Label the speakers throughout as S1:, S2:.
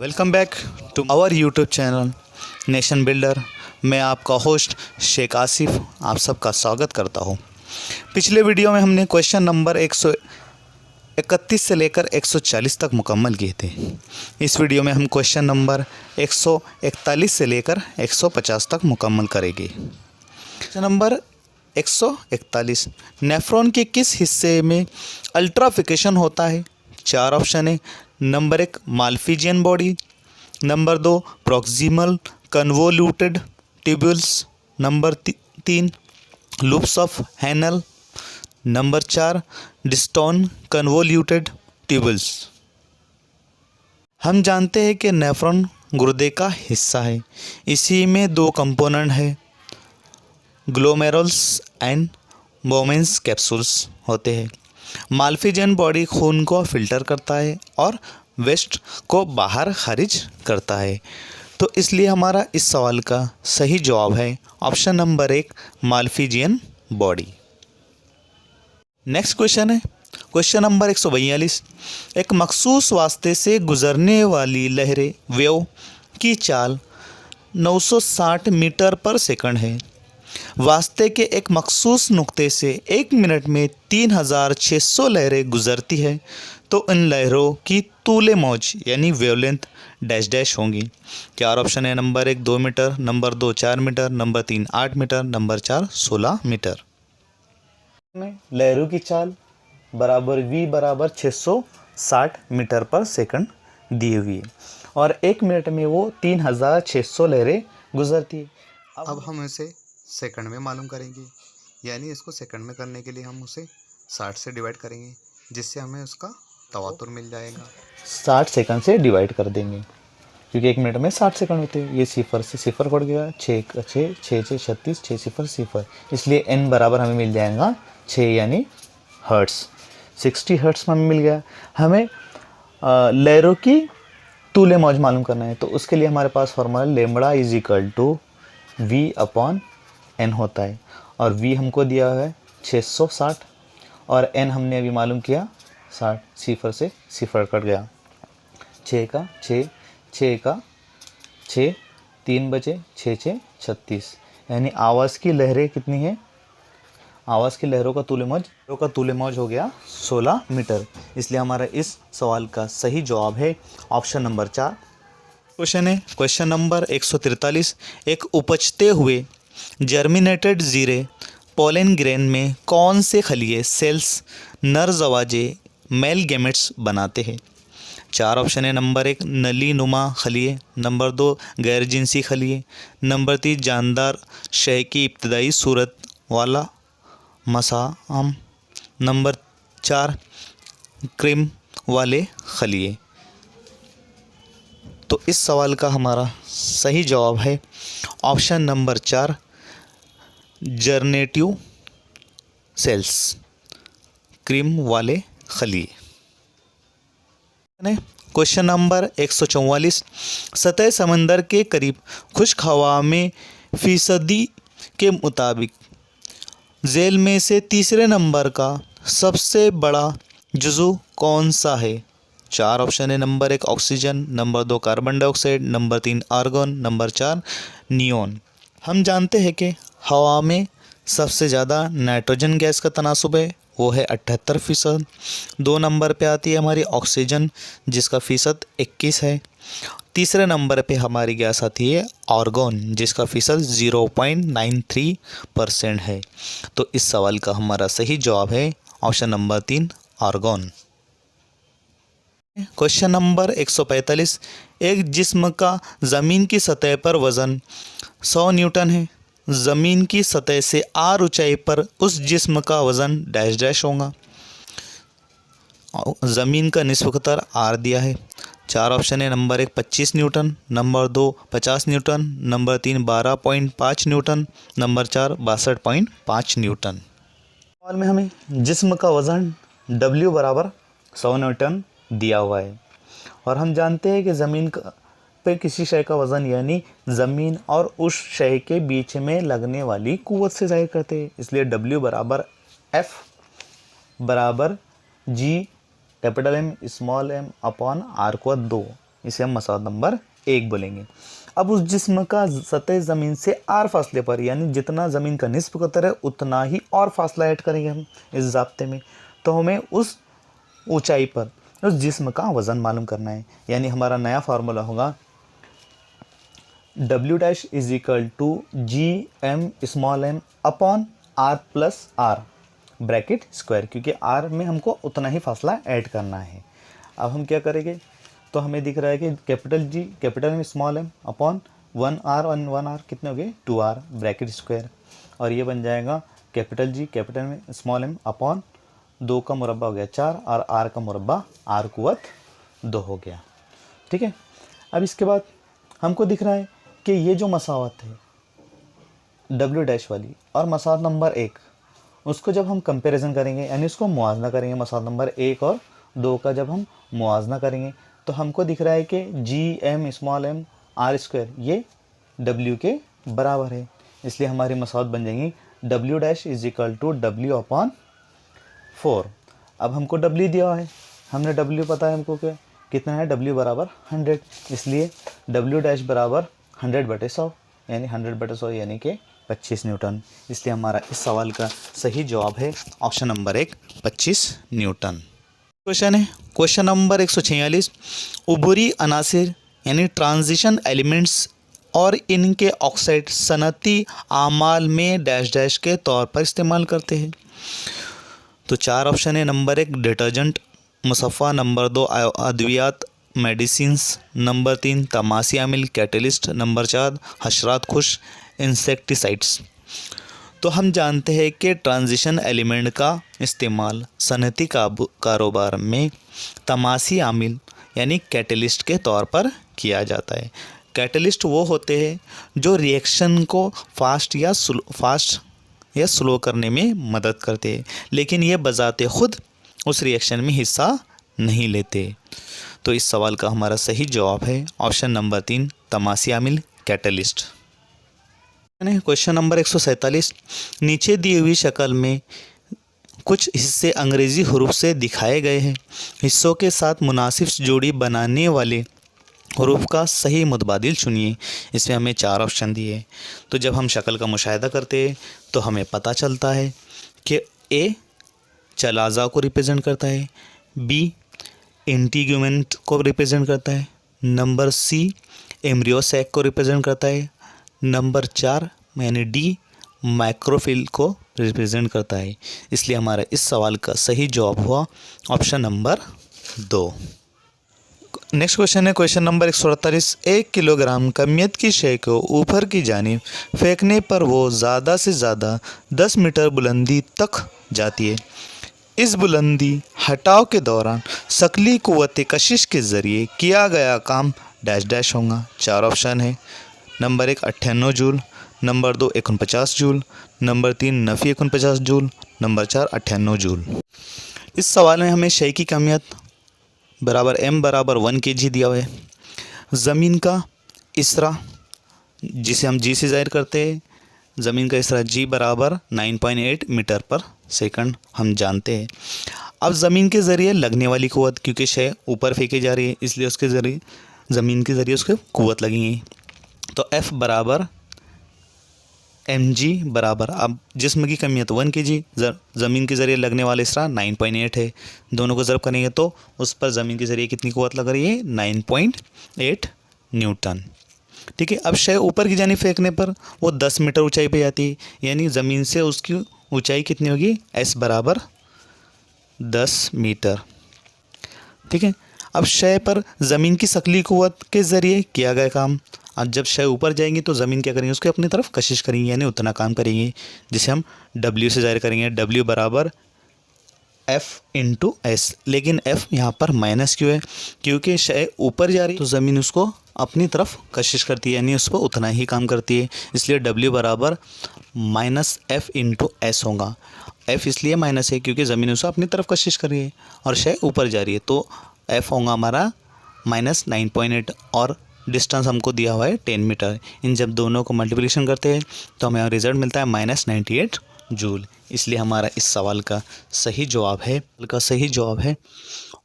S1: Welcome back to our YouTube channel nation builder. मैं आपका host Sheikh Asif आप सबका स्वागत करता हूं। पिछले वीडियो में हमने क्वेश्चन नंबर 131 से लेकर 140 तक मुकम्मल किए थे। इस वीडियो में हम क्वेश्चन नंबर 141 से लेकर 150 तक मुकम्मल करेंगे। क्वेश्चन नंबर 141, नेफ्रॉन के किस हिस्से में अल्ट्राफिकेशन होता है? 4 ऑप्शन है। Number 1 Malpighian body, number 2 proximal convoluted tubules, number 3 loops of Henle, number 4 distal convoluted tubules. हम जानते हैं कि नेफ्रॉन गुर्दे का हिस्सा है। इसी में 2 कंपोनेंट है, ग्लोमेरुल्स एंड बोमेंस कैप्सूल्स होते हैं। माल्फिजियन बॉडी खून को फ़िल्टर करता है और वेस्ट को बाहर खारिज करता है। तो इसलिए हमारा इस सवाल का सही जवाब है option number 1 Malpighian body. Next question है क्वेश्चन नंबर 142, एक मखसूस वास्ते से गुजरने वाली लहरें वेव की चाल 960 मीटर पर सेकंड है। वास्ते के एक मखसूस नुक्ते से 1 मिनट में 3600 लहरें गुजरती है, तो इन लहरों की तूले मौज यानी वेवलेंथ डैश डैश होंगी। 4 ऑप्शन है। Number 1 2 metre, number 2 4 metre, number 3 8 metre, number 4 16 metre. में लहरों की चाल बराबर v बराबर 660 मीटर पर सेकंड दी हुई है और 1 मिनट में वो 3600 लहरें गुजरती है। अब हम इसे सेकंड में मालूम करेंगे, यानी इसको सेकंड में करने के लिए हम उसे 60 से डिवाइड करेंगे, जिससे हमें उसका तवातुर मिल जाएगा। 60 सेकंड से डिवाइड कर देंगे क्योंकि 1 मिनट में 60 सेकंड होते हैं। ये सिफर से सिफर कट गया, 6 6 6 6 36, 6 सिफर सिफर, इसलिए n बराबर हमें मिल जाएगा 6 यानी हर्ट्स। 60 हर्ट्स में हमें मिल गया। हमें लहरों की तूले मौज मालूम करना है, तो उसके लिए हमारे पास formula lambda is equal to v upon n होता है और v हमको दिया हुआ है 660 और n हमने अभी मालूम किया 60, सिफर से सिफर कट गया, 6 का 6 6 का 6 3 बचे 6 6 36, यानी आवाज़ की लहरें कितनी है? आवाज़ की लहरों का तूले मौज हो गया 16 मीटर। इसलिए हमारा इस सवाल का सही जवाब है ऑप्शन नंबर 4। क्वेश्चन है क्वेश्चन नंबर 143, एक उपजते हुए जर्मिनेटेड जीरे पोलन ग्रेन में कौन से खलिए सेल्स नर जवाजे मेल गैमेट्स बनाते हैं? 4 ऑप्शन है। नंबर 1 नली नुमा खलिए, नंबर 2 गैर जिनसी खलिए, नंबर 3 जानदार शय की इब्तदाई सूरत वाला मसाम, नंबर 4 क्रीम वाले खलिए। तो इस सवाल का हमारा सही जवाब है ऑप्शन नंबर 4 जर्नेटिव सेल्स, क्रीम वाले खलिए। क्वेश्चन नंबर 144, सतह समंदर के करीब खुश्क हवा में फीसदी के मुताबिक झेल में से तीसरे नंबर का सबसे बड़ा जुज़ू कौन सा है? 4 ऑप्शन है। Number 1 oxygen, number 2 carbon dioxide, number 3 argon, number 4 neon. हम जानते हैं कि हवा में सबसे ज़्यादा नाइट्रोजन गैस का तनासुब है, वो है 78%। 2 नंबर पे आती है हमारी ऑक्सीजन जिसका फ़ीसद 21 है। तीसरे नंबर पे हमारी गैस आती है आर्गन जिसका फ़ीसद 0.93% है। तो इस सवाल का हमारा सही जवाब है option number 3 argon. Question number 145, एक जिस्म का ज़मीन की सतह पर वज़न 100 न्यूटन है। ज़मीन की सतह से r ऊंचाई पर उस जिस्म का वज़न डैश डैश होगा। ज़मीन का निस्फ़ कतर r दिया है। 4 ऑप्शन है। Number 1 25 Newton, number 2 50 Newton, number 3 12.5 Newton, number 4 62.5 Newton. सवाल में हमें जिस्म का वज़न W बराबर 100 न्यूटन दिया हुआ है और हम जानते हैं कि ज़मीन पे किसी शय का वज़न यानी ज़मीन और उस शय के बीच में लगने वाली कुव्वत से ज़ाहिर करते हैं। इसलिए W बराबर F बराबर G capital M small m upon R को 2 इसे हम मसौद नंबर 1 बोलेंगे। अब उस जिस्म का सतह ज़मीन से आर फासले पर, यानी जितना ज़मीन का निस्फ कतर है उतना ही और फासला ऐड करेंगे हम इस ज़ाब्ते में। तो हमें उस ऊंचाई पर उस जिस्म का वज़न मालूम करना है, यानी हमारा नया फार्मूला होगा W dash is equal to GM upon R plus R bracket square, क्योंकि R में हमको उतना ही फासला ऐड करना है। अब हम क्या करेंगे, तो हमें दिख रहा है कि capital G capital M small m upon 1R और 1R कितने हो गए 2R ब्रैकेट स्क्वायर, और ये बन जाएगा capital G capital M small m upon 2 का मुरब्बा हो गया 4 और R का मुरब्बा R कुवत 2 हो गया। ठीक है, अब इसके बाद हमको दिख रहा है कि ये जो मसावत है W डैश वाली और मसावत नंबर 1, उसको जब हम कंपैरिजन करेंगे यानी उसको मुआवजा करेंगे, मसावत नंबर 1 और 2 का जब हम मुआवजा करेंगे तो हमको दिख रहा है कि GM small m R square ये W के बराबर है, इसलिए हमारी मसावत बन जाएंगी W dash is equal to W upon 4। अब हमको W दिया है, हमने W पता है हमको क्या कितना है, W बराबर 100, इसलिए W डैश बराबर 100/100 यानी 100/100 यानी कि 25 न्यूटन। इसलिए हमारा इस सवाल का सही जवाब है ऑप्शन नंबर 1 25 न्यूटन। क्वेश्चन है क्वेश्चन नंबर 146, उभरी अनासिर यानी ट्रांजिशन एलिमेंट्स और इनके ऑक्साइड सनती आमाल में डैश डैश के तौर पर इस्तेमाल करते हैं। तो 4 ऑप्शन है। नंबर 1 डिटर्जेंट मुसफ़ा, नंबर 2 अद्वियात मेडिसिन्स, नंबर 3 तमासी अमिल कैटलिस्ट, नंबर 4 हशरात खुश इंसेक्टिसाइड्स। तो हम जानते हैं कि ट्रांजिशन एलिमेंट का इस्तेमाल सनती कारोबार में तमासी आमिल यानी कैटलिस्ट के तौर पर किया जाता है। कैटलिस्ट वो होते हैं जो रिएक्शन को फास्ट या स्लो करने में मदद करते हैं, लेकिन ये बजाते खुद उस रिएक्शन में हिस्सा नहीं लेते। तो इस सवाल का हमारा सही जवाब है ऑप्शन नंबर 3 तमासी आमिल कैटलिस्ट। क्वेश्चन नंबर 147, नीचे दी हुई शक्ल में कुछ हिस्से अंग्रेज़ी हरूफ से दिखाए गए हैं, हिस्सों के साथ मुनासिब जोड़ी बनाने वाले हरूफ का सही मुतबादिल चुनिए। इसमें हमें 4 ऑप्शन दिए। तो जब हम शक्ल का मुशाहिदा करते हैं तो हमें पता चलता है कि ए चलाज़ा को रिप्रेजेंट करता है, बी इंटीग्यूमेंट को रिप्रेजेंट करता है, नंबर सी एम्ब्रियोसैक को रिप्रेजेंट करता है, नंबर 4 यानी डी माइक्रोफिल को रिप्रेजेंट करता है। इसलिए हमारा इस सवाल का सही जवाब हुआ ऑप्शन नंबर 2। नेक्स्ट क्वेश्चन है क्वेश्चन नंबर 148, 1 किलोग्राम कमियत की शय को ऊपर की जानिब फेंकने पर वो ज़्यादा से ज़्यादा 10 मीटर बुलंदी तक जाती है। इस बुलंदी हटाव के दौरान शकली कुव्वत कशिश के ज़रिए किया गया काम डैश डैश होगा। 4 ऑप्शन है। Number 1 98 joule, number 2 49 joule, number 3 नफ़ी 49 joule, number 4 98 joule. इस सवाल में हमें शय की कमियत बराबर m बराबर 1 kg दिया हुआ है। ज़मीन का इसरा जिसे हम g से ज़ाहिर करते हैं, ज़मीन का इसरा g बराबर 9.8 मीटर पर सेकंड हम जानते हैं। अब ज़मीन के ज़रिए लगने वाली कुव्वत, क्योंकि शय ऊपर फेंकी जा रही है इसलिए उसके ज़रिए ज़मीन के ज़रिए उसके कुव्वत लगेंगी। तो F बराबर mg बराबर, अब जिस्म की कमियत 1 kg, ज़मीन के ज़रिए लगने वाला इसरा 9.8 है, दोनों को ज़रब करेंगे तो उस पर ज़मीन के ज़रिए कितनी कुव्वत लग रही है 9.8 न्यूटन। ठीक है, अब शय ऊपर की जानिब फेंकने पर वो 10 मीटर ऊंचाई पे जाती है, यानी ज़मीन से उसकी ऊंचाई कितनी होगी S बराबर 10 मीटर। ठीक है, अब शय पर ज़मीन की शकली कुव्वत के ज़रिए किया गया काम, अब जब शय ऊपर जाएंगी तो ज़मीन क्या करेंगे उसके अपनी तरफ कशिश करेंगे यानी उतना काम करेंगे, जिसे हम W से ज़ाहिर करेंगे। W बराबर F इंटू S, लेकिन F यहाँ पर माइनस क्यों है, क्योंकि शय ऊपर जा रही है तो ज़मीन उसको अपनी तरफ कशिश करती है यानी उस पर उतना ही काम करती है, इसलिए W बराबर -F इंटू S होगा। F इसलिए माइनस है क्योंकि ज़मीन उसे अपनी तरफ कशिश कर रही है और शय ऊपर जा रही है, तो F होगा हमारा -9.8 और डिस्टेंस हमको दिया हुआ है 10 मीटर। इन जब दोनों को मल्टीप्लिकेशन करते हैं तो हमें रिजल्ट मिलता है -98 जूल। इसलिए हमारा इस सवाल का सही जवाब है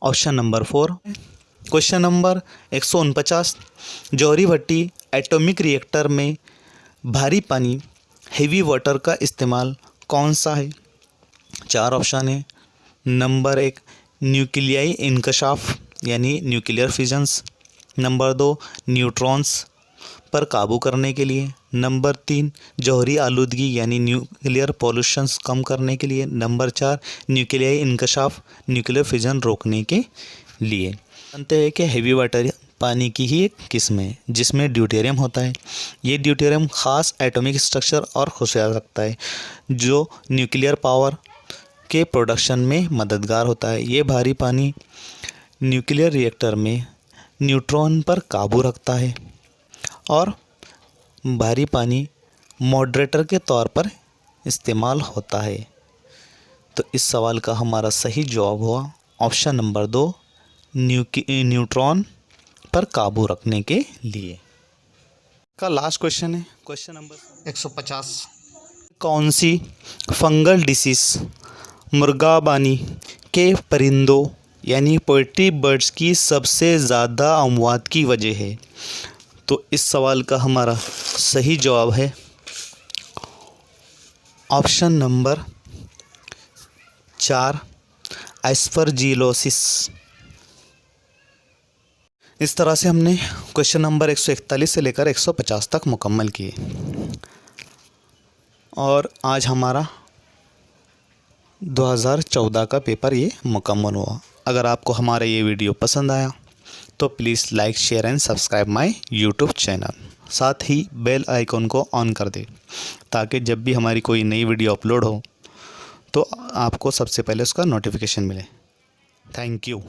S1: ऑप्शन नंबर 4 क्वेश्चन नंबर 149, जौहरी भट्टी एटॉमिक रिएक्टर में भारी पानी हेवी वाटर का इस्तेमाल कौन सा है? 4 ऑप्शन है। नंबर 1 न्यूक्लियाई इंकशाफ यानी न्यूक्लियर फिजन्स। नंबर 2 न्यूट्रॉन्स पर काबू करने के लिए। नंबर 3 जौहरी आलूदगी यानी न्यूक्लियर पॉल्यूशंस कम करने के लिए। नंबर 4 न्यूक्लियाई इंकशाफ न्यूक्लियर फिजन रोकने के लिए। जानते हैं कि हेवी वाटर पानी की ही एक किस्म है जिसमें ड्यूटेरियम होता है। ये ड्यूटेरियम ख़ास एटॉमिक स्ट्रक्चर और खुशियात रखता है जो न्यूक्लियर पावर के प्रोडक्शन में मददगार होता है। ये भारी पानी न्यूक्लियर रिएक्टर में न्यूट्रॉन पर काबू रखता है और भारी पानी मॉडरेटर के तौर पर इस्तेमाल होता है। तो इस सवाल का हमारा सही जवाब हुआ ऑप्शन नंबर 2 न्यूट्रॉन पर काबू रखने के लिए। का लास्ट क्वेश्चन है क्वेश्चन नंबर 150, कौन सी फंगल डिसीज़ मुर्गाबानी के परिंदों यानी पोल्ट्री बर्ड्स की सबसे ज़्यादा अमवात की वजह है? तो इस सवाल का हमारा सही जवाब है ऑप्शन नंबर 4 एस्परजिलोसिस। इस तरह से हमने क्वेश्चन नंबर 141 से लेकर 150 तक मुकम्मल किए और आज हमारा 2014 का पेपर ये मुकम्मल हुआ। अगर आपको हमारा ये वीडियो पसंद आया तो please like share and subscribe my YouTube channel. साथ ही बेल आइकॉन को ऑन कर दें ताकि जब भी हमारी कोई नई वीडियो अपलोड हो तो आपको सबसे पहले उसका नोटिफिकेशन मिले। Thank you.